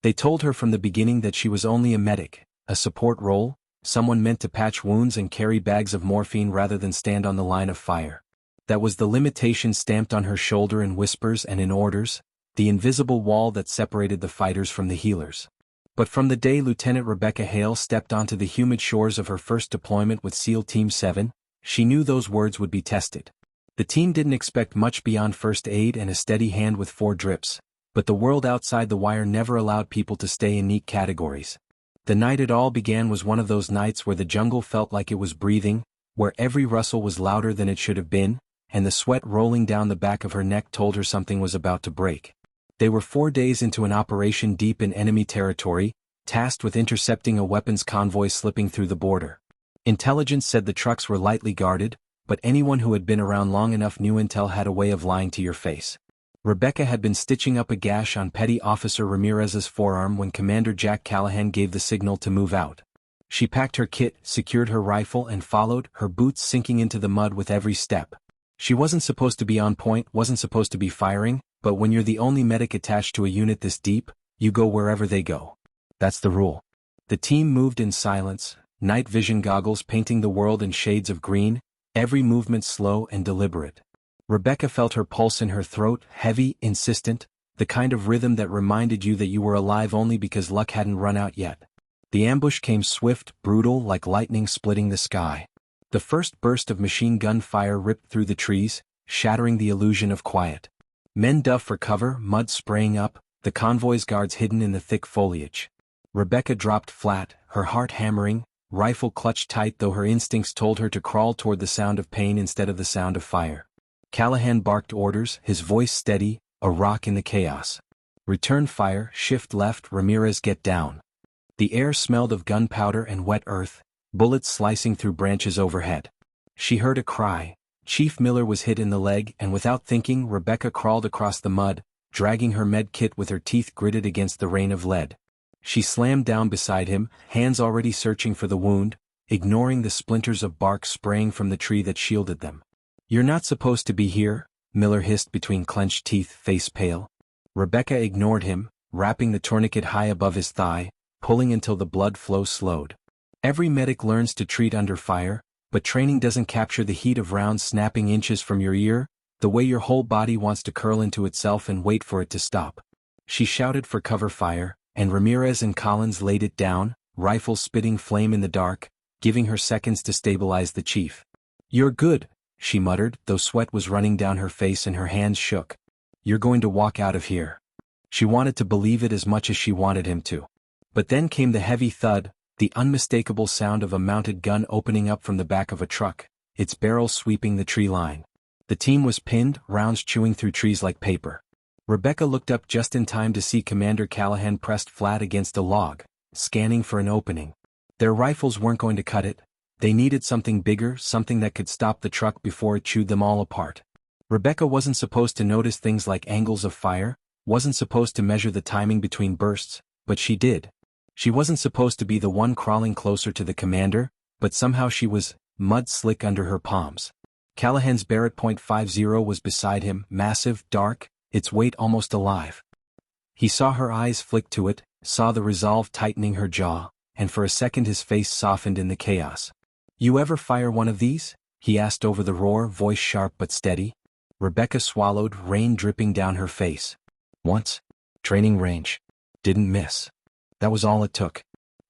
They told her from the beginning that she was only a medic, a support role, someone meant to patch wounds and carry bags of morphine rather than stand on the line of fire. That was the limitation stamped on her shoulder in whispers and in orders, the invisible wall that separated the fighters from the healers. But from the day Lieutenant Rebecca Hale stepped onto the humid shores of her first deployment with SEAL Team 7, she knew those words would be tested. The team didn't expect much beyond first aid and a steady hand with 4 drips, but the world outside the wire never allowed people to stay in neat categories. The night it all began was one of those nights where the jungle felt like it was breathing, where every rustle was louder than it should have been, and the sweat rolling down the back of her neck told her something was about to break. They were 4 days into an operation deep in enemy territory, tasked with intercepting a weapons convoy slipping through the border. Intelligence said the trucks were lightly guarded, but anyone who had been around long enough knew intel had a way of lying to your face. Rebecca had been stitching up a gash on Petty Officer Ramirez's forearm when Commander Jack Callahan gave the signal to move out. She packed her kit, secured her rifle and followed, her boots sinking into the mud with every step. She wasn't supposed to be on point, wasn't supposed to be firing, but when you're the only medic attached to a unit this deep, you go wherever they go. That's the rule. The team moved in silence, night vision goggles painting the world in shades of green, every movement slow and deliberate. Rebecca felt her pulse in her throat, heavy, insistent, the kind of rhythm that reminded you that you were alive only because luck hadn't run out yet. The ambush came swift, brutal, like lightning splitting the sky. The first burst of machine gun fire ripped through the trees, shattering the illusion of quiet. Men dove for cover, mud spraying up, the convoy's guards hidden in the thick foliage. Rebecca dropped flat, her heart hammering, rifle clutched tight though her instincts told her to crawl toward the sound of pain instead of the sound of fire. Callahan barked orders, his voice steady, a rock in the chaos. Return fire, shift left, Ramirez get down. The air smelled of gunpowder and wet earth, bullets slicing through branches overhead. She heard a cry. Chief Miller was hit in the leg and without thinking Rebecca crawled across the mud, dragging her med kit with her teeth gritted against the rain of lead. She slammed down beside him, hands already searching for the wound, ignoring the splinters of bark spraying from the tree that shielded them. "You're not supposed to be here," Miller hissed between clenched teeth, face pale. Rebecca ignored him, wrapping the tourniquet high above his thigh, pulling until the blood flow slowed. Every medic learns to treat under fire, but training doesn't capture the heat of rounds snapping inches from your ear, the way your whole body wants to curl into itself and wait for it to stop. She shouted for cover fire, and Ramirez and Collins laid it down, rifles spitting flame in the dark, giving her seconds to stabilize the chief. "You're good," she muttered, though sweat was running down her face and her hands shook. "You're going to walk out of here." She wanted to believe it as much as she wanted him to. But then came the heavy thud, the unmistakable sound of a mounted gun opening up from the back of a truck, its barrel sweeping the tree line. The team was pinned, rounds chewing through trees like paper. Rebecca looked up just in time to see Commander Callahan pressed flat against a log, scanning for an opening. Their rifles weren't going to cut it. They needed something bigger, something that could stop the truck before it chewed them all apart. Rebecca wasn't supposed to notice things like angles of fire, wasn't supposed to measure the timing between bursts, but she did. She wasn't supposed to be the one crawling closer to the commander, but somehow she was, mud slick under her palms. Callahan's Barrett .50 was beside him, massive, dark, its weight almost alive. He saw her eyes flick to it, saw the resolve tightening her jaw, and for a second his face softened in the chaos. "You ever fire one of these?" he asked over the roar, voice sharp but steady. Rebecca swallowed, rain dripping down her face. "Once. Training range. Didn't miss. That was all it took."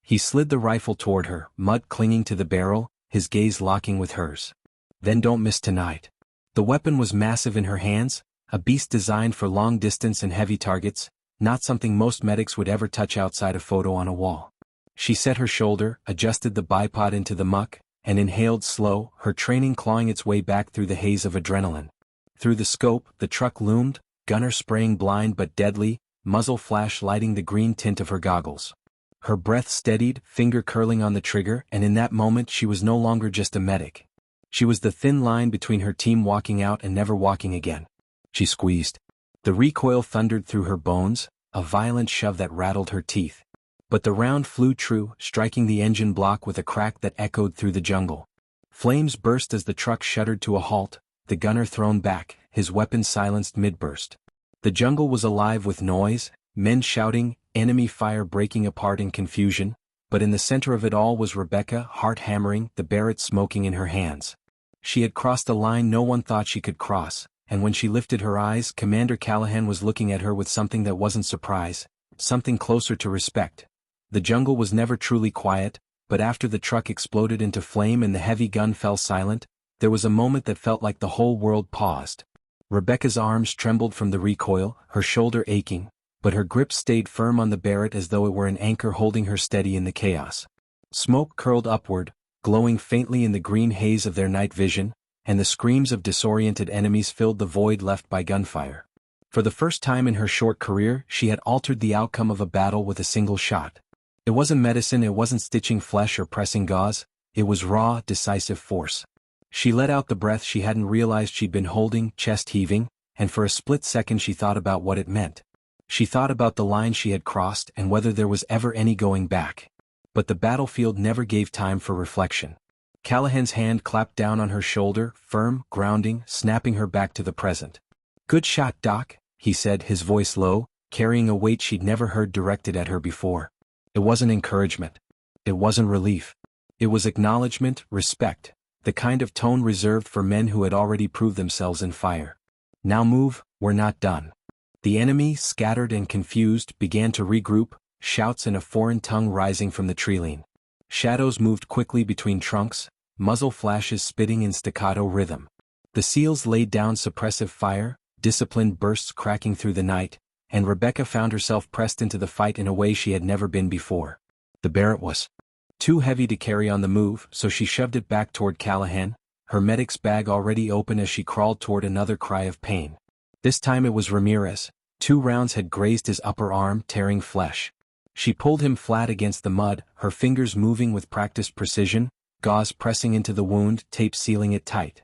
He slid the rifle toward her, mud clinging to the barrel, his gaze locking with hers. "Then don't miss tonight." The weapon was massive in her hands, a beast designed for long distance and heavy targets, not something most medics would ever touch outside a photo on a wall. She set her shoulder, adjusted the bipod into the muck, and inhaled slow, her training clawing its way back through the haze of adrenaline. Through the scope, the truck loomed, gunner spraying blind but deadly, muzzle flash lighting the green tint of her goggles. Her breath steadied, finger curling on the trigger, and in that moment she was no longer just a medic. She was the thin line between her team walking out and never walking again. She squeezed. The recoil thundered through her bones, a violent shove that rattled her teeth. But the round flew true, striking the engine block with a crack that echoed through the jungle. Flames burst as the truck shuddered to a halt, the gunner thrown back, his weapon silenced mid-burst. The jungle was alive with noise, men shouting, enemy fire breaking apart in confusion, but in the center of it all was Rebecca, heart hammering, the Barrett smoking in her hands. She had crossed a line no one thought she could cross, and when she lifted her eyes, Commander Callahan was looking at her with something that wasn't surprise, something closer to respect. The jungle was never truly quiet, but after the truck exploded into flame and the heavy gun fell silent, there was a moment that felt like the whole world paused. Rebecca's arms trembled from the recoil, her shoulder aching, but her grip stayed firm on the Barrett as though it were an anchor holding her steady in the chaos. Smoke curled upward, glowing faintly in the green haze of their night vision, and the screams of disoriented enemies filled the void left by gunfire. For the first time in her short career, she had altered the outcome of a battle with a single shot. It wasn't medicine, it wasn't stitching flesh or pressing gauze, it was raw, decisive force. She let out the breath she hadn't realized she'd been holding, chest heaving, and for a split second she thought about what it meant. She thought about the line she had crossed and whether there was ever any going back. But the battlefield never gave time for reflection. Callahan's hand clapped down on her shoulder, firm, grounding, snapping her back to the present. "Good shot, Doc," he said, his voice low, carrying a weight she'd never heard directed at her before. It wasn't encouragement. It wasn't relief. It was acknowledgement, respect, the kind of tone reserved for men who had already proved themselves in fire. "Now move, we're not done." The enemy, scattered and confused, began to regroup, shouts in a foreign tongue rising from the treeline. Shadows moved quickly between trunks, muzzle flashes spitting in staccato rhythm. The SEALs laid down suppressive fire, disciplined bursts cracking through the night, and Rebecca found herself pressed into the fight in a way she had never been before. The Barrett was too heavy to carry on the move, so she shoved it back toward Callahan, her medic's bag already open as she crawled toward another cry of pain. This time it was Ramirez. 2 rounds had grazed his upper arm, tearing flesh. She pulled him flat against the mud, her fingers moving with practiced precision, gauze pressing into the wound, tape sealing it tight.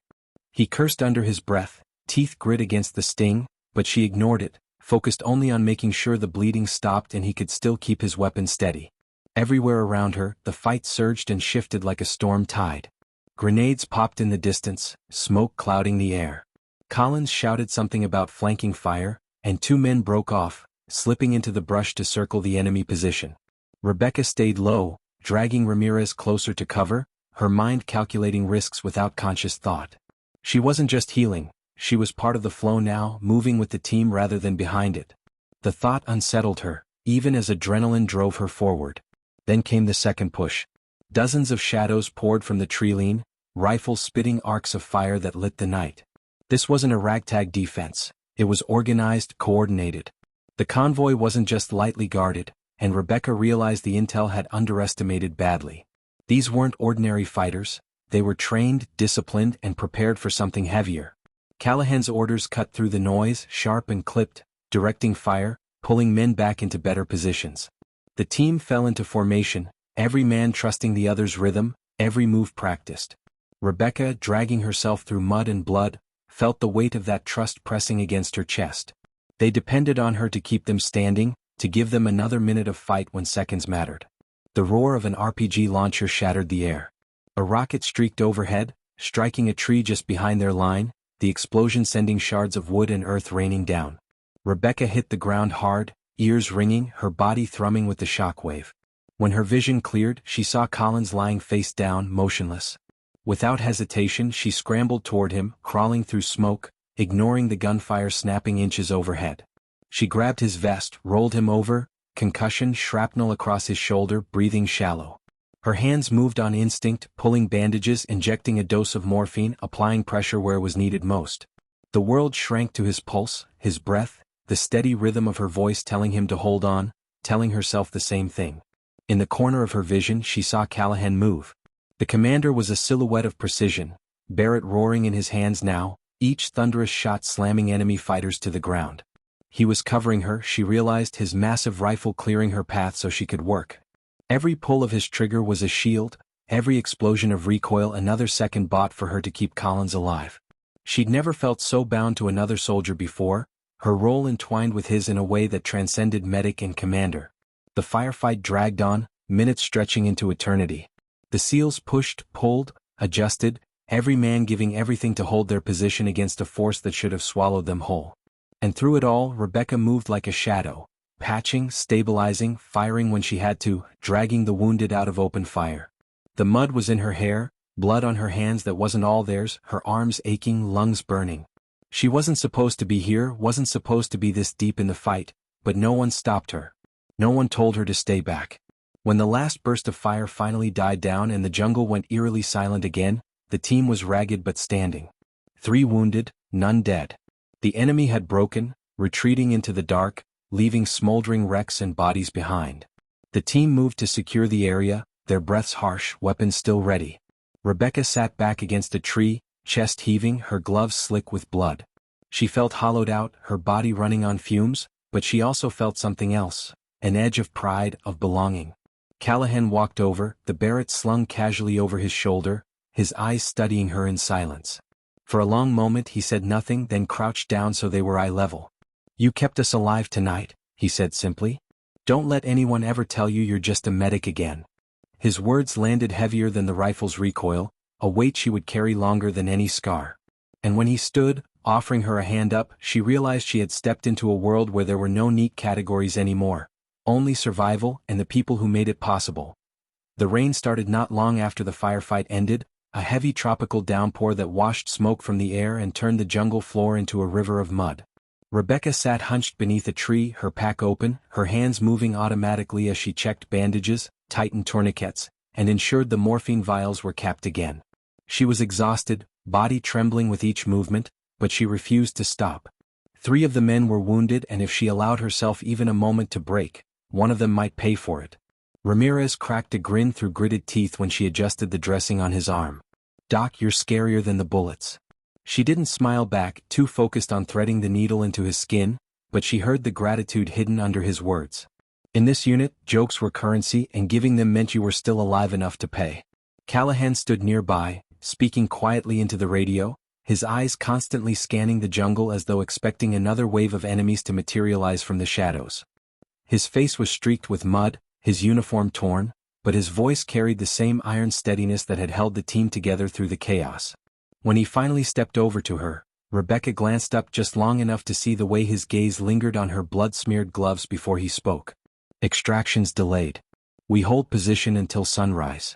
He cursed under his breath, teeth grit against the sting, but she ignored it, focused only on making sure the bleeding stopped and he could still keep his weapon steady. Everywhere around her, the fight surged and shifted like a storm tide. Grenades popped in the distance, smoke clouding the air. Collins shouted something about flanking fire, and 2 men broke off, slipping into the brush to circle the enemy position. Rebecca stayed low, dragging Ramirez closer to cover, her mind calculating risks without conscious thought. She wasn't just healing, she was part of the flow now, moving with the team rather than behind it. The thought unsettled her, even as adrenaline drove her forward. Then came the second push. Dozens of shadows poured from the treeline, rifles spitting arcs of fire that lit the night. This wasn't a ragtag defense, it was organized, coordinated. The convoy wasn't just lightly guarded, and Rebecca realized the intel had underestimated badly. These weren't ordinary fighters, they were trained, disciplined, and prepared for something heavier. Callahan's orders cut through the noise, sharp and clipped, directing fire, pulling men back into better positions. The team fell into formation, every man trusting the other's rhythm, every move practiced. Rebecca, dragging herself through mud and blood, felt the weight of that trust pressing against her chest. They depended on her to keep them standing, to give them another minute of fight when seconds mattered. The roar of an RPG launcher shattered the air. A rocket streaked overhead, striking a tree just behind their line, the explosion sending shards of wood and earth raining down. Rebecca hit the ground hard, ears ringing, her body thrumming with the shockwave. When her vision cleared, she saw Collins lying face down, motionless. Without hesitation, she scrambled toward him, crawling through smoke, ignoring the gunfire snapping inches overhead. She grabbed his vest, rolled him over, concussion, shrapnel across his shoulder, breathing shallow. Her hands moved on instinct, pulling bandages, injecting a dose of morphine, applying pressure where it was needed most. The world shrank to his pulse, his breath, the steady rhythm of her voice telling him to hold on, telling herself the same thing. In the corner of her vision, she saw Callahan move. The commander was a silhouette of precision, Barrett roaring in his hands now, each thunderous shot slamming enemy fighters to the ground. He was covering her, she realized, his massive rifle clearing her path so she could work. Every pull of his trigger was a shield, every explosion of recoil another second bought for her to keep Collins alive. She'd never felt so bound to another soldier before, her role entwined with his in a way that transcended medic and commander. The firefight dragged on, minutes stretching into eternity. The SEALs pushed, pulled, adjusted, every man giving everything to hold their position against a force that should have swallowed them whole. And through it all, Rebecca moved like a shadow, patching, stabilizing, firing when she had to, dragging the wounded out of open fire. The mud was in her hair, blood on her hands that wasn't all theirs, her arms aching, lungs burning. She wasn't supposed to be here, wasn't supposed to be this deep in the fight, but no one stopped her. No one told her to stay back. When the last burst of fire finally died down and the jungle went eerily silent again, the team was ragged but standing. 3 wounded, none dead. The enemy had broken, retreating into the dark, leaving smoldering wrecks and bodies behind. The team moved to secure the area, their breaths harsh, weapons still ready. Rebecca sat back against a tree, chest heaving, her gloves slick with blood. She felt hollowed out, her body running on fumes, but she also felt something else, an edge of pride, of belonging. Callahan walked over, the Barrett slung casually over his shoulder, his eyes studying her in silence. For a long moment he said nothing, then crouched down so they were eye level. "You kept us alive tonight," he said simply. "Don't let anyone ever tell you you're just a medic again." His words landed heavier than the rifle's recoil, a weight she would carry longer than any scar. And when he stood, offering her a hand up, she realized she had stepped into a world where there were no neat categories anymore, only survival and the people who made it possible. The rain started not long after the firefight ended, a heavy tropical downpour that washed smoke from the air and turned the jungle floor into a river of mud. Rebecca sat hunched beneath a tree, her pack open, her hands moving automatically as she checked bandages, tightened tourniquets, and ensured the morphine vials were capped again. She was exhausted, body trembling with each movement, but she refused to stop. 3 of the men were wounded, and if she allowed herself even a moment to break, one of them might pay for it. Ramirez cracked a grin through gritted teeth when she adjusted the dressing on his arm. "Doc, you're scarier than the bullets." She didn't smile back, too focused on threading the needle into his skin, but she heard the gratitude hidden under his words. In this unit, jokes were currency, and giving them meant you were still alive enough to pay. Callahan stood nearby, speaking quietly into the radio, his eyes constantly scanning the jungle as though expecting another wave of enemies to materialize from the shadows. His face was streaked with mud, his uniform torn, but his voice carried the same iron steadiness that had held the team together through the chaos. When he finally stepped over to her, Rebecca glanced up just long enough to see the way his gaze lingered on her blood-smeared gloves before he spoke. "Extractions delayed. We hold position until sunrise."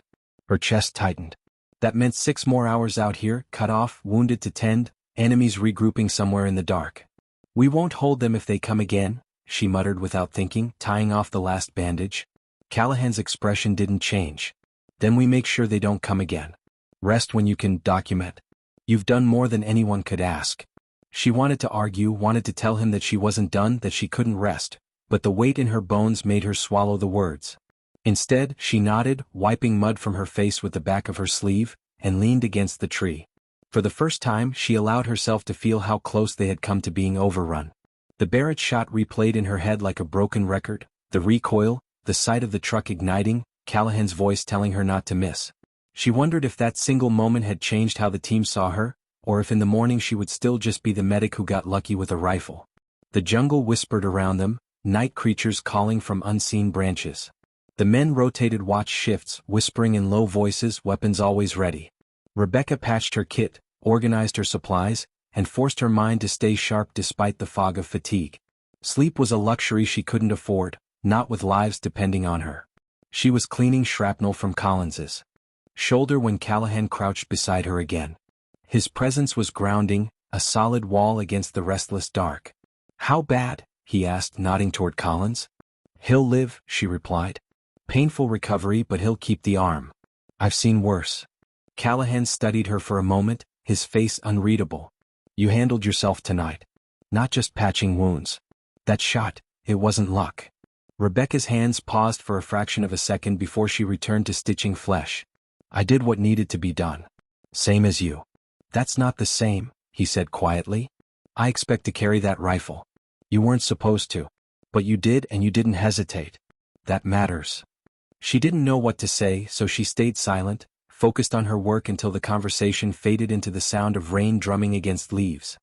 Her chest tightened. That meant 6 more hours out here, cut off, wounded to tend, enemies regrouping somewhere in the dark. "We won't hold them if they come again," she muttered without thinking, tying off the last bandage. Callahan's expression didn't change. "Then we make sure they don't come again. Rest when you can, document. You've done more than anyone could ask." She wanted to argue, wanted to tell him that she wasn't done, that she couldn't rest, but the weight in her bones made her swallow the words. Instead, she nodded, wiping mud from her face with the back of her sleeve, and leaned against the tree. For the first time, she allowed herself to feel how close they had come to being overrun. The Barrett shot replayed in her head like a broken record, the recoil, the sight of the truck igniting, Callahan's voice telling her not to miss. She wondered if that single moment had changed how the team saw her, or if in the morning she would still just be the medic who got lucky with a rifle. The jungle whispered around them, night creatures calling from unseen branches. The men rotated watch shifts, whispering in low voices, weapons always ready. Rebecca patched her kit, organized her supplies, and forced her mind to stay sharp despite the fog of fatigue. Sleep was a luxury she couldn't afford, not with lives depending on her. She was cleaning shrapnel from Collins's shoulder when Callahan crouched beside her again. His presence was grounding, a solid wall against the restless dark. "How bad?" he asked, nodding toward Collins. "He'll live," she replied. "Painful recovery, but he'll keep the arm. I've seen worse." Callahan studied her for a moment, his face unreadable. "You handled yourself tonight. Not just patching wounds. That shot, it wasn't luck." Rebecca's hands paused for a fraction of a second before she returned to stitching flesh. "I did what needed to be done. Same as you." "That's not the same," he said quietly. "I expect to carry that rifle. You weren't supposed to. But you did, and you didn't hesitate. That matters." She didn't know what to say, so she stayed silent, focused on her work until the conversation faded into the sound of rain drumming against leaves.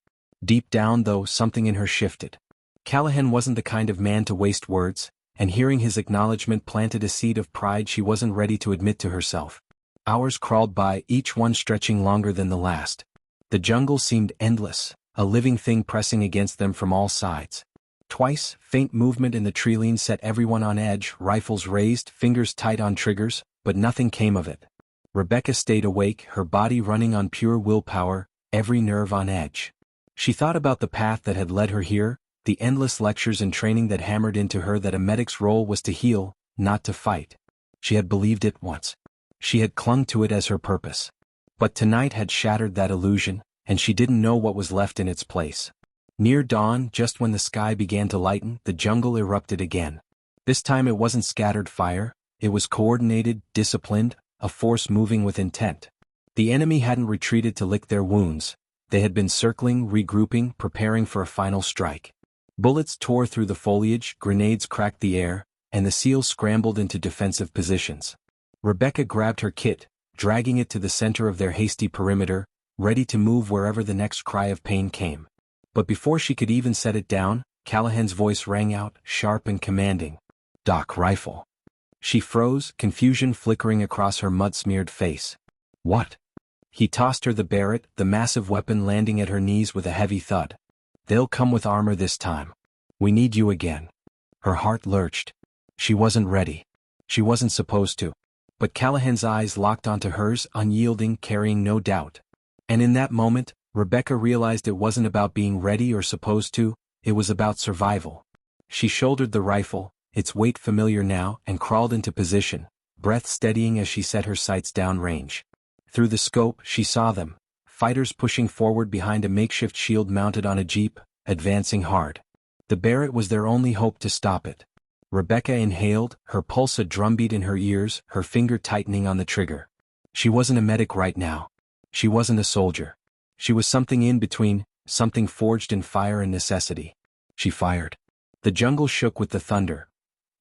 Deep down, though, something in her shifted. Callahan wasn't the kind of man to waste words, and hearing his acknowledgement planted a seed of pride she wasn't ready to admit to herself. Hours crawled by, each one stretching longer than the last. The jungle seemed endless, a living thing pressing against them from all sides. Twice, faint movement in the treeline set everyone on edge, rifles raised, fingers tight on triggers, but nothing came of it. Rebecca stayed awake, her body running on pure willpower, every nerve on edge. She thought about the path that had led her here, the endless lectures and training that hammered into her that a medic's role was to heal, not to fight. She had believed it once. She had clung to it as her purpose. But tonight had shattered that illusion, and she didn't know what was left in its place. Near dawn, just when the sky began to lighten, the jungle erupted again. This time it wasn't scattered fire, it was coordinated, disciplined, a force moving with intent. The enemy hadn't retreated to lick their wounds. They had been circling, regrouping, preparing for a final strike. Bullets tore through the foliage, grenades cracked the air, and the SEALs scrambled into defensive positions. Rebecca grabbed her kit, dragging it to the center of their hasty perimeter, ready to move wherever the next cry of pain came. But before she could even set it down, Callahan's voice rang out, sharp and commanding. "Doc, rifle." She froze, confusion flickering across her mud-smeared face. "What?" He tossed her the Barrett, the massive weapon landing at her knees with a heavy thud. "They'll come with armor this time. We need you again." Her heart lurched. She wasn't ready. She wasn't supposed to. But Callahan's eyes locked onto hers, unyielding, carrying no doubt. And in that moment, Rebecca realized it wasn't about being ready or supposed to, it was about survival. She shouldered the rifle, its weight familiar now, and crawled into position, breath steadying as she set her sights downrange. Through the scope, she saw them, fighters pushing forward behind a makeshift shield mounted on a jeep, advancing hard. The Barrett was their only hope to stop it. Rebecca inhaled, her pulse a drumbeat in her ears, her finger tightening on the trigger. She wasn't a medic right now. She wasn't a soldier. She was something in between, something forged in fire and necessity. She fired. The jungle shook with the thunder.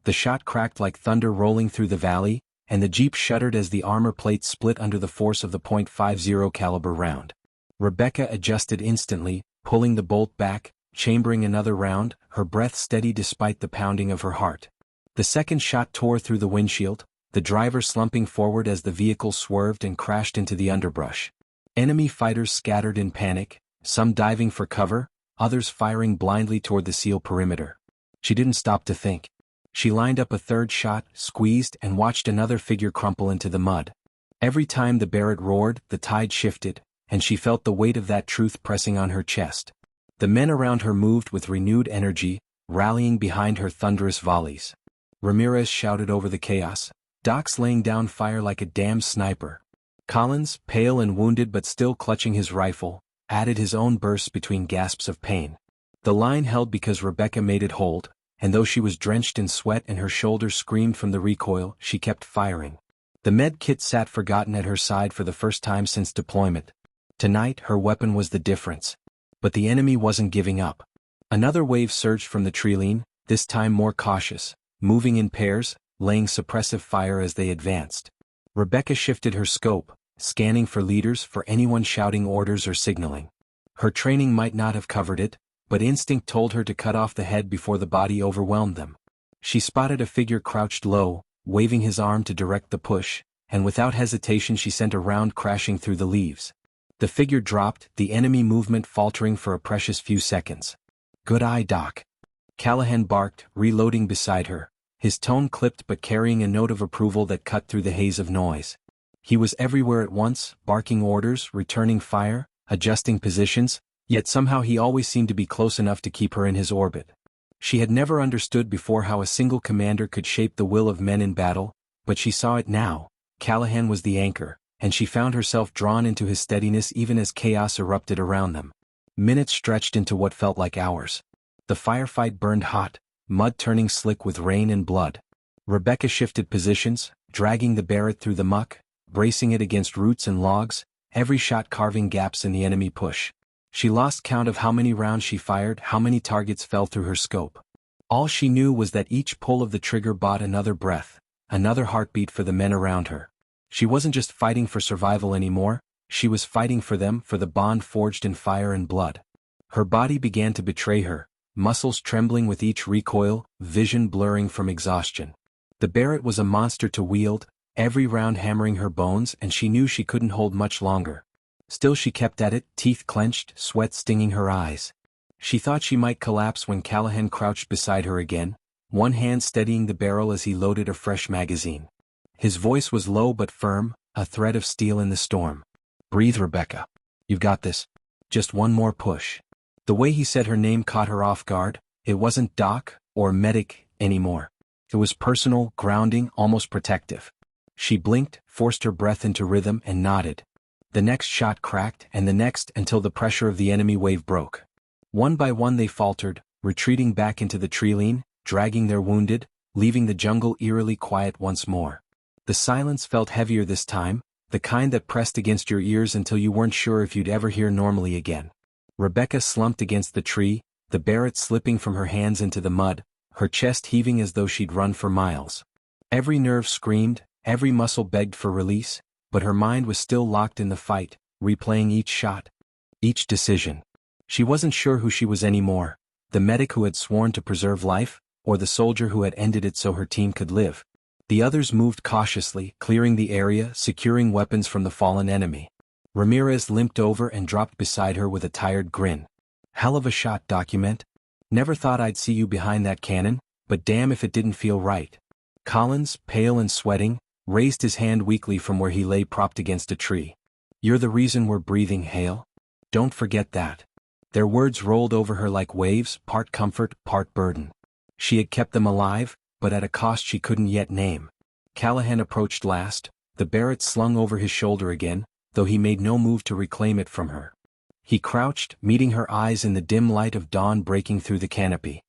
The shot cracked like thunder rolling through the valley, and the jeep shuddered as the armor plate split under the force of the .50 caliber round. Rebecca adjusted instantly, pulling the bolt back, chambering another round, her breath steady despite the pounding of her heart. The second shot tore through the windshield, the driver slumping forward as the vehicle swerved and crashed into the underbrush. Enemy fighters scattered in panic, some diving for cover, others firing blindly toward the SEAL perimeter. She didn't stop to think. She lined up a third shot, squeezed, and watched another figure crumple into the mud. Every time the Barrett roared, the tide shifted, and she felt the weight of that truth pressing on her chest. The men around her moved with renewed energy, rallying behind her thunderous volleys. Ramirez shouted over the chaos. Doc's laying down fire like a damned sniper. Collins, pale and wounded but still clutching his rifle, added his own bursts between gasps of pain. The line held because Rebecca made it hold, and though she was drenched in sweat and her shoulders screamed from the recoil, she kept firing. The med kit sat forgotten at her side for the first time since deployment. Tonight, her weapon was the difference. But the enemy wasn't giving up. Another wave surged from the treeline, this time more cautious, moving in pairs, laying suppressive fire as they advanced. Rebecca shifted her scope, scanning for leaders, for anyone shouting orders or signaling. Her training might not have covered it, but instinct told her to cut off the head before the body overwhelmed them. She spotted a figure crouched low, waving his arm to direct the push, and without hesitation she sent a round crashing through the leaves. The figure dropped, the enemy movement faltering for a precious few seconds. "Good eye, Doc." Callahan barked, reloading beside her, his tone clipped but carrying a note of approval that cut through the haze of noise. He was everywhere at once, barking orders, returning fire, adjusting positions, yet somehow he always seemed to be close enough to keep her in his orbit. She had never understood before how a single commander could shape the will of men in battle, but she saw it now. Callahan was the anchor, and she found herself drawn into his steadiness even as chaos erupted around them. Minutes stretched into what felt like hours. The firefight burned hot, mud turning slick with rain and blood. Rebecca shifted positions, dragging the Barrett through the muck, bracing it against roots and logs, every shot carving gaps in the enemy push. She lost count of how many rounds she fired, how many targets fell through her scope. All she knew was that each pull of the trigger bought another breath, another heartbeat for the men around her. She wasn't just fighting for survival anymore, she was fighting for them, for the bond forged in fire and blood. Her body began to betray her, muscles trembling with each recoil, vision blurring from exhaustion. The Barrett was a monster to wield, every round hammering her bones, and she knew she couldn't hold much longer. Still she kept at it, teeth clenched, sweat stinging her eyes. She thought she might collapse when Callahan crouched beside her again, one hand steadying the barrel as he loaded a fresh magazine. His voice was low but firm, a thread of steel in the storm. "Breathe, Rebecca. You've got this. Just one more push." The way he said her name caught her off guard. It wasn't doc or medic anymore. It was personal, grounding, almost protective. She blinked, forced her breath into rhythm, and nodded. The next shot cracked, and the next, until the pressure of the enemy wave broke. One by one they faltered, retreating back into the treeline, dragging their wounded, leaving the jungle eerily quiet once more. The silence felt heavier this time, the kind that pressed against your ears until you weren't sure if you'd ever hear normally again. Rebecca slumped against the tree, the Barrett slipping from her hands into the mud, her chest heaving as though she'd run for miles. Every nerve screamed, every muscle begged for release, but her mind was still locked in the fight, replaying each shot, each decision. She wasn't sure who she was anymore, the medic who had sworn to preserve life, or the soldier who had ended it so her team could live. The others moved cautiously, clearing the area, securing weapons from the fallen enemy. Ramirez limped over and dropped beside her with a tired grin. "Hell of a shot, Document. Never thought I'd see you behind that cannon, but damn if it didn't feel right." Collins, pale and sweating, raised his hand weakly from where he lay propped against a tree. "You're the reason we're breathing, Hale. Don't forget that." Their words rolled over her like waves, part comfort, part burden. She had kept them alive, but at a cost she couldn't yet name. Callahan approached last, the Barrett slung over his shoulder again, though he made no move to reclaim it from her. He crouched, meeting her eyes in the dim light of dawn breaking through the canopy.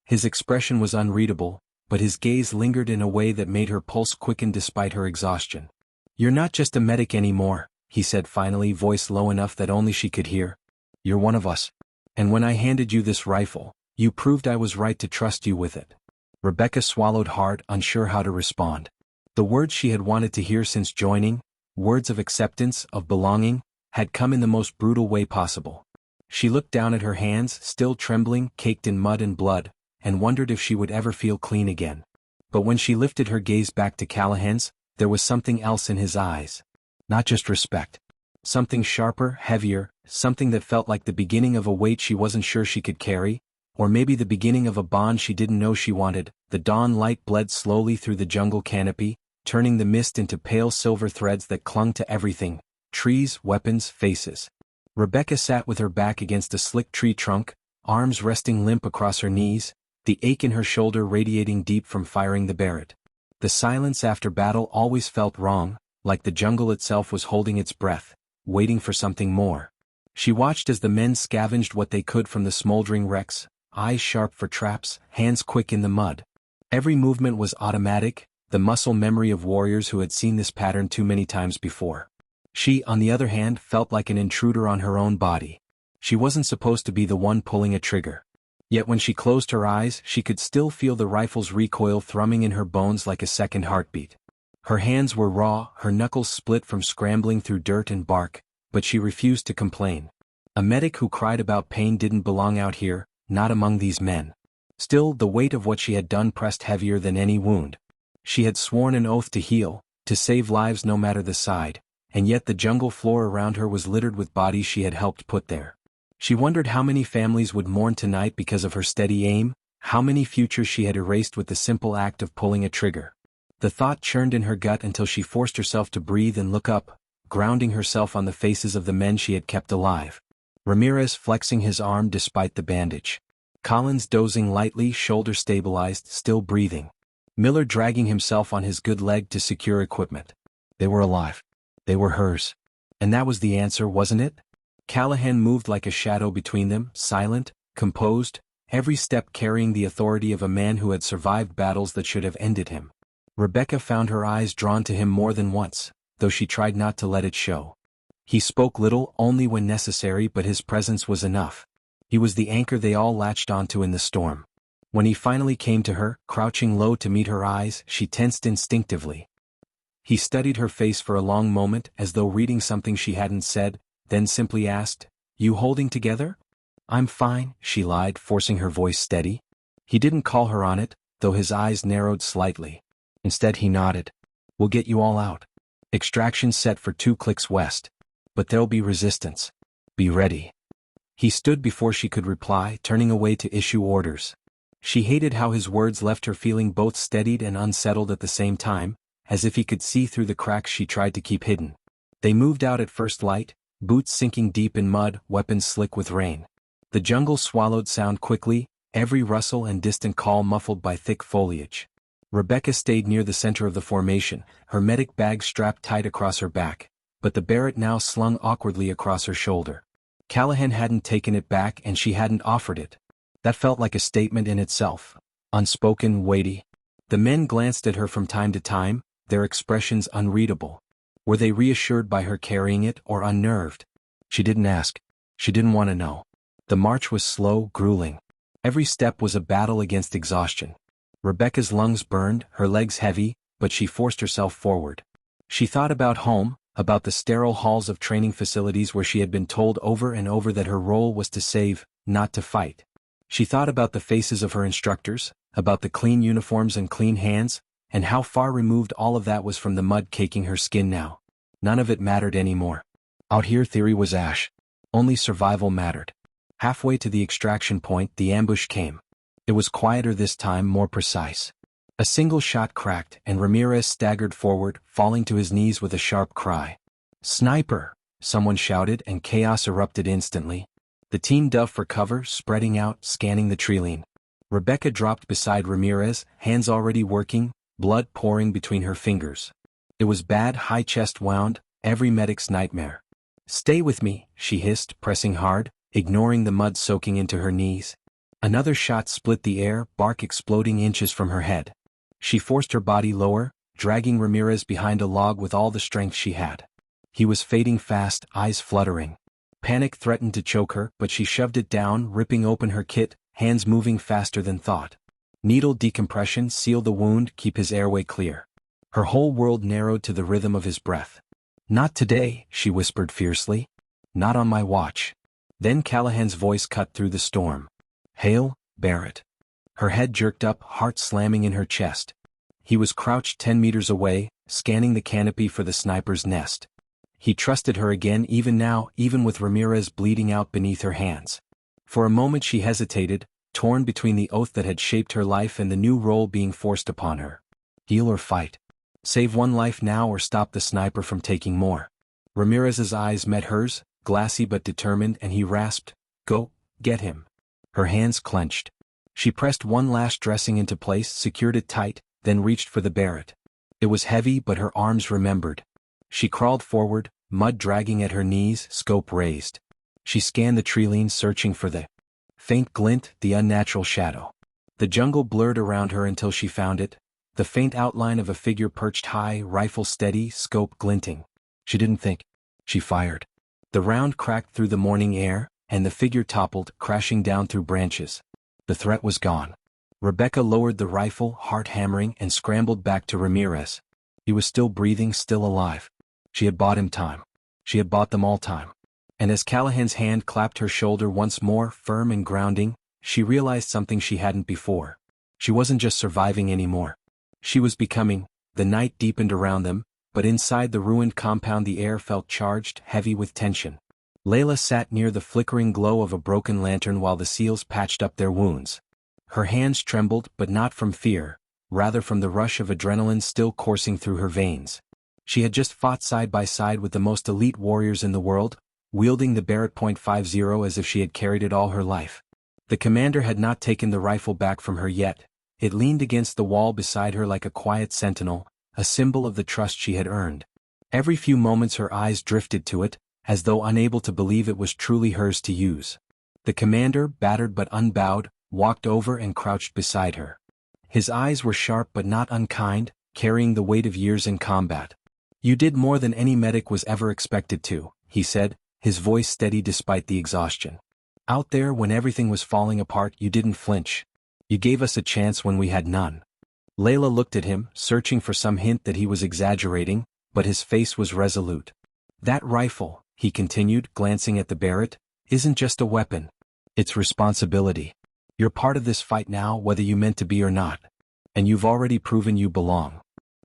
His expression was unreadable, but his gaze lingered in a way that made her pulse quicken despite her exhaustion. "You're not just a medic anymore," he said finally, voice low enough that only she could hear. "You're one of us. And when I handed you this rifle, you proved I was right to trust you with it." Rebecca swallowed hard, unsure how to respond. The words she had wanted to hear since joining, words of acceptance, of belonging, had come in the most brutal way possible. She looked down at her hands, still trembling, caked in mud and blood, and wondered if she would ever feel clean again. But when she lifted her gaze back to Callahan's, there was something else in his eyes. Not just respect. Something sharper, heavier, something that felt like the beginning of a weight she wasn't sure she could carry, or maybe the beginning of a bond she didn't know she wanted. The dawn light bled slowly through the jungle canopy, turning the mist into pale silver threads that clung to everything, trees, weapons, faces. Rebecca sat with her back against a slick tree trunk, arms resting limp across her knees, the ache in her shoulder radiating deep from firing the Barrett. The silence after battle always felt wrong, like the jungle itself was holding its breath, waiting for something more. She watched as the men scavenged what they could from the smoldering wrecks, eyes sharp for traps, hands quick in the mud. Every movement was automatic, the muscle memory of warriors who had seen this pattern too many times before. She, on the other hand, felt like an intruder on her own body. She wasn't supposed to be the one pulling a trigger. Yet when she closed her eyes, she could still feel the rifle's recoil thrumming in her bones like a second heartbeat. Her hands were raw, her knuckles split from scrambling through dirt and bark, but she refused to complain. A medic who cried about pain didn't belong out here, not among these men. Still, the weight of what she had done pressed heavier than any wound. She had sworn an oath to heal, to save lives no matter the side, and yet the jungle floor around her was littered with bodies she had helped put there. She wondered how many families would mourn tonight because of her steady aim, how many futures she had erased with the simple act of pulling a trigger. The thought churned in her gut until she forced herself to breathe and look up, grounding herself on the faces of the men she had kept alive. Ramirez flexing his arm despite the bandage. Collins dozing lightly, shoulder stabilized, still breathing. Miller dragging himself on his good leg to secure equipment. They were alive. They were hers. And that was the answer, wasn't it? Callahan moved like a shadow between them, silent, composed, every step carrying the authority of a man who had survived battles that should have ended him. Rebecca found her eyes drawn to him more than once, though she tried not to let it show. He spoke little, only when necessary, but his presence was enough. He was the anchor they all latched onto in the storm. When he finally came to her, crouching low to meet her eyes, she tensed instinctively. He studied her face for a long moment, as though reading something she hadn't said, then simply asked, "You holding together?" "I'm fine," she lied, forcing her voice steady. He didn't call her on it, though his eyes narrowed slightly. Instead he nodded. "We'll get you all out. Extraction set for 2 clicks west. But there'll be resistance. Be ready." He stood before she could reply, turning away to issue orders. She hated how his words left her feeling both steadied and unsettled at the same time, as if he could see through the cracks she tried to keep hidden. They moved out at first light, boots sinking deep in mud, weapons slick with rain. The jungle swallowed sound quickly, every rustle and distant call muffled by thick foliage. Rebecca stayed near the center of the formation, her medic bag strapped tight across her back, but the Barrett now slung awkwardly across her shoulder. Callahan hadn't taken it back and she hadn't offered it. That felt like a statement in itself. Unspoken, weighty. The men glanced at her from time to time, their expressions unreadable. Were they reassured by her carrying it or unnerved? She didn't ask. She didn't want to know. The march was slow, grueling. Every step was a battle against exhaustion. Rebecca's lungs burned, her legs heavy, but she forced herself forward. She thought about home, about the sterile halls of training facilities where she had been told over and over that her role was to save, not to fight. She thought about the faces of her instructors, about the clean uniforms and clean hands, and how far removed all of that was from the mud caking her skin now. None of it mattered anymore. Out here theory was ash. Only survival mattered. Halfway to the extraction point, the ambush came. It was quieter this time, more precise. A single shot cracked, and Ramirez staggered forward, falling to his knees with a sharp cry. "Sniper!" someone shouted, and chaos erupted instantly. The team dove for cover, spreading out, scanning the treeline. Rebecca dropped beside Ramirez, hands already working, blood pouring between her fingers. It was bad, high chest wound, every medic's nightmare. "Stay with me," she hissed, pressing hard, ignoring the mud soaking into her knees. Another shot split the air, bark exploding inches from her head. She forced her body lower, dragging Ramirez behind a log with all the strength she had. He was fading fast, eyes fluttering. Panic threatened to choke her, but she shoved it down, ripping open her kit, hands moving faster than thought. Needle decompression, seal the wound, keep his airway clear. Her whole world narrowed to the rhythm of his breath. "Not today," she whispered fiercely. "Not on my watch." Then Callahan's voice cut through the storm. "Hail, Barrett." Her head jerked up, heart slamming in her chest. He was crouched 10 meters away, scanning the canopy for the sniper's nest. He trusted her again even now, even with Ramirez bleeding out beneath her hands. For a moment she hesitated, torn between the oath that had shaped her life and the new role being forced upon her. Heal or fight? Save one life now or stop the sniper from taking more? Ramirez's eyes met hers, glassy but determined, and he rasped, "Go, get him." Her hands clenched. She pressed one last dressing into place, secured it tight, then reached for the Barrett. It was heavy, but her arms remembered. She crawled forward, mud dragging at her knees, scope raised. She scanned the treeline, searching for the faint glint, the unnatural shadow. The jungle blurred around her until she found it, the faint outline of a figure perched high, rifle steady, scope glinting. She didn't think. She fired. The round cracked through the morning air, and the figure toppled, crashing down through branches. The threat was gone. Rebecca lowered the rifle, heart hammering, and scrambled back to Ramirez. He was still breathing, still alive. She had bought him time. She had bought them all time. And as Callahan's hand clapped her shoulder once more, firm and grounding, she realized something she hadn't before. She wasn't just surviving anymore. She was becoming. The night deepened around them, but inside the ruined compound the air felt charged, heavy with tension. Layla sat near the flickering glow of a broken lantern while the SEALs patched up their wounds. Her hands trembled, but not from fear, rather from the rush of adrenaline still coursing through her veins. She had just fought side by side with the most elite warriors in the world, wielding the Barrett .50 as if she had carried it all her life. The commander had not taken the rifle back from her yet. It leaned against the wall beside her like a quiet sentinel, a symbol of the trust she had earned. Every few moments her eyes drifted to it, as though unable to believe it was truly hers to use. The commander, battered but unbowed, walked over and crouched beside her. His eyes were sharp but not unkind, carrying the weight of years in combat. "You did more than any medic was ever expected to," he said, his voice steady despite the exhaustion. "Out there when everything was falling apart, you didn't flinch. You gave us a chance when we had none." Layla looked at him, searching for some hint that he was exaggerating, but his face was resolute. "That rifle," he continued, glancing at the Barrett, "isn't just a weapon. It's responsibility. You're part of this fight now, whether you meant to be or not. And you've already proven you belong."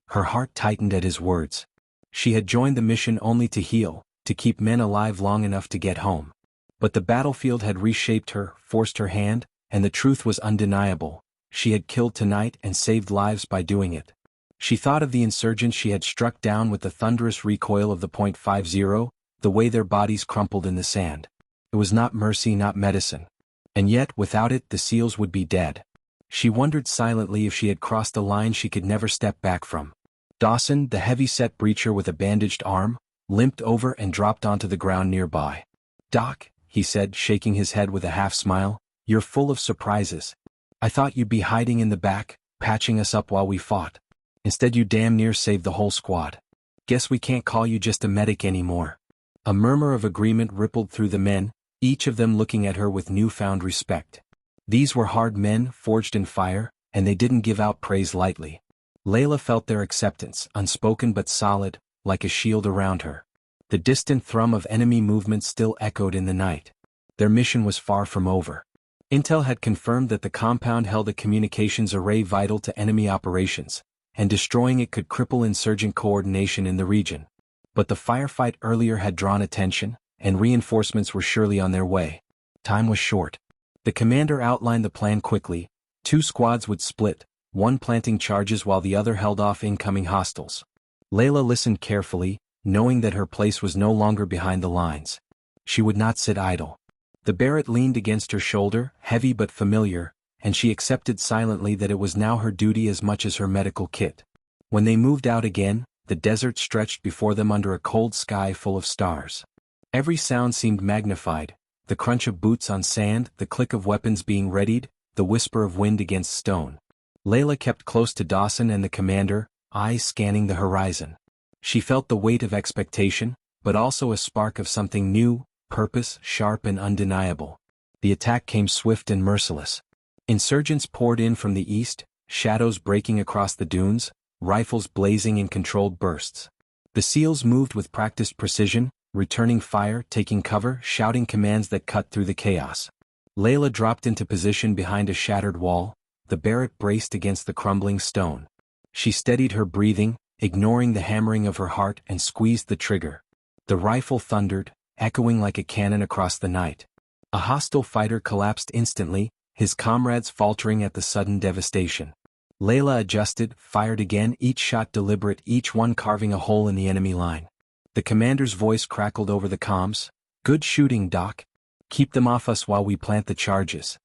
Her heart tightened at his words. She had joined the mission only to heal, to keep men alive long enough to get home. But the battlefield had reshaped her, forced her hand, and the truth was undeniable. She had killed tonight and saved lives by doing it. She thought of the insurgents she had struck down with the thunderous recoil of the .50, the way their bodies crumpled in the sand. It was not mercy, not medicine. And yet, without it, the SEALs would be dead. She wondered silently if she had crossed a line she could never step back from. Dawson, the heavy-set breacher with a bandaged arm, limped over and dropped onto the ground nearby. "Doc," he said, shaking his head with a half-smile, "you're full of surprises. I thought you'd be hiding in the back, patching us up while we fought. Instead you damn near saved the whole squad. Guess we can't call you just a medic anymore." A murmur of agreement rippled through the men, each of them looking at her with newfound respect. These were hard men, forged in fire, and they didn't give out praise lightly. Layla felt their acceptance, unspoken but solid, like a shield around her. The distant thrum of enemy movement still echoed in the night. Their mission was far from over. Intel had confirmed that the compound held a communications array vital to enemy operations, and destroying it could cripple insurgent coordination in the region. But the firefight earlier had drawn attention, and reinforcements were surely on their way. Time was short. The commander outlined the plan quickly. 2 squads would split, one planting charges while the other held off incoming hostiles. Layla listened carefully, knowing that her place was no longer behind the lines. She would not sit idle. The Barrett leaned against her shoulder, heavy but familiar, and she accepted silently that it was now her duty as much as her medical kit. When they moved out again, the desert stretched before them under a cold sky full of stars. Every sound seemed magnified, the crunch of boots on sand, the click of weapons being readied, the whisper of wind against stone. Layla kept close to Dawson and the commander, eyes scanning the horizon. She felt the weight of expectation, but also a spark of something new, purpose, sharp and undeniable. The attack came swift and merciless. Insurgents poured in from the east, shadows breaking across the dunes, rifles blazing in controlled bursts. The SEALs moved with practiced precision, returning fire, taking cover, shouting commands that cut through the chaos. Layla dropped into position behind a shattered wall, the Barrett braced against the crumbling stone. She steadied her breathing, ignoring the hammering of her heart, and squeezed the trigger. The rifle thundered, echoing like a cannon across the night. A hostile fighter collapsed instantly, his comrades faltering at the sudden devastation. Layla adjusted, fired again, each shot deliberate, each one carving a hole in the enemy line. The commander's voice crackled over the comms. "Good shooting, Doc. Keep them off us while we plant the charges."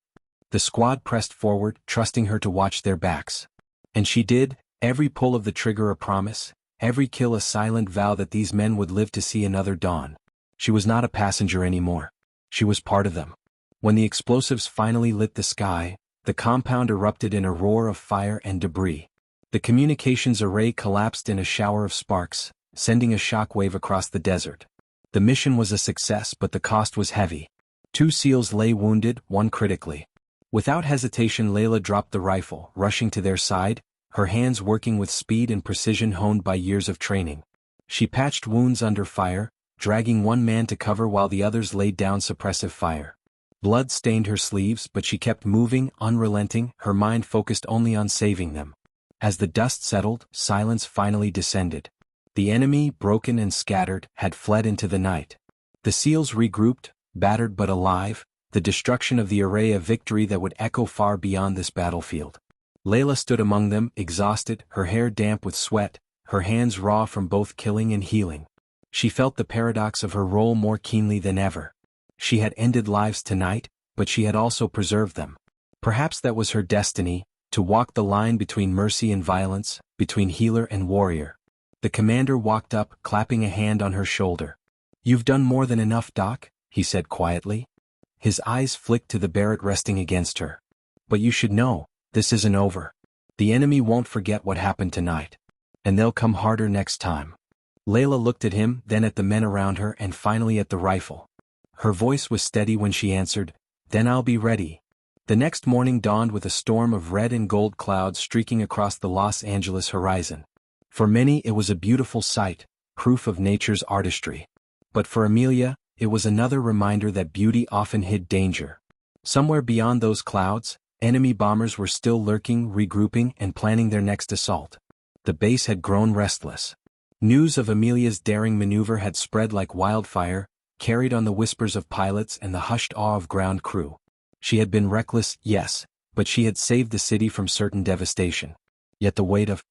The squad pressed forward, trusting her to watch their backs. And she did, every pull of the trigger a promise, every kill a silent vow that these men would live to see another dawn. She was not a passenger anymore. She was part of them. When the explosives finally lit the sky, the compound erupted in a roar of fire and debris. The communications array collapsed in a shower of sparks, sending a shockwave across the desert. The mission was a success, but the cost was heavy. 2 SEALs lay wounded, one critically. Without hesitation, Layla dropped the rifle, rushing to their side, her hands working with speed and precision honed by years of training. She patched wounds under fire, dragging one man to cover while the others laid down suppressive fire. Blood stained her sleeves, but she kept moving, unrelenting, her mind focused only on saving them. As the dust settled, silence finally descended. The enemy, broken and scattered, had fled into the night. The SEALs regrouped, battered but alive, the destruction of the array a victory that would echo far beyond this battlefield. Layla stood among them, exhausted, her hair damp with sweat, her hands raw from both killing and healing. She felt the paradox of her role more keenly than ever. She had ended lives tonight, but she had also preserved them. Perhaps that was her destiny, to walk the line between mercy and violence, between healer and warrior. The commander walked up, clapping a hand on her shoulder. "You've done more than enough, Doc," he said quietly. His eyes flicked to the Barrett resting against her. "But you should know, this isn't over. The enemy won't forget what happened tonight. And they'll come harder next time." Layla looked at him, then at the men around her, and finally at the rifle. Her voice was steady when she answered, "Then I'll be ready." The next morning dawned with a storm of red and gold clouds streaking across the Los Angeles horizon. For many it was a beautiful sight, proof of nature's artistry. But for Amelia, it was another reminder that beauty often hid danger. Somewhere beyond those clouds, enemy bombers were still lurking, regrouping, and planning their next assault. The base had grown restless. News of Amelia's daring maneuver had spread like wildfire, carried on the whispers of pilots and the hushed awe of ground crew. She had been reckless, yes, but she had saved the city from certain devastation. Yet the weight of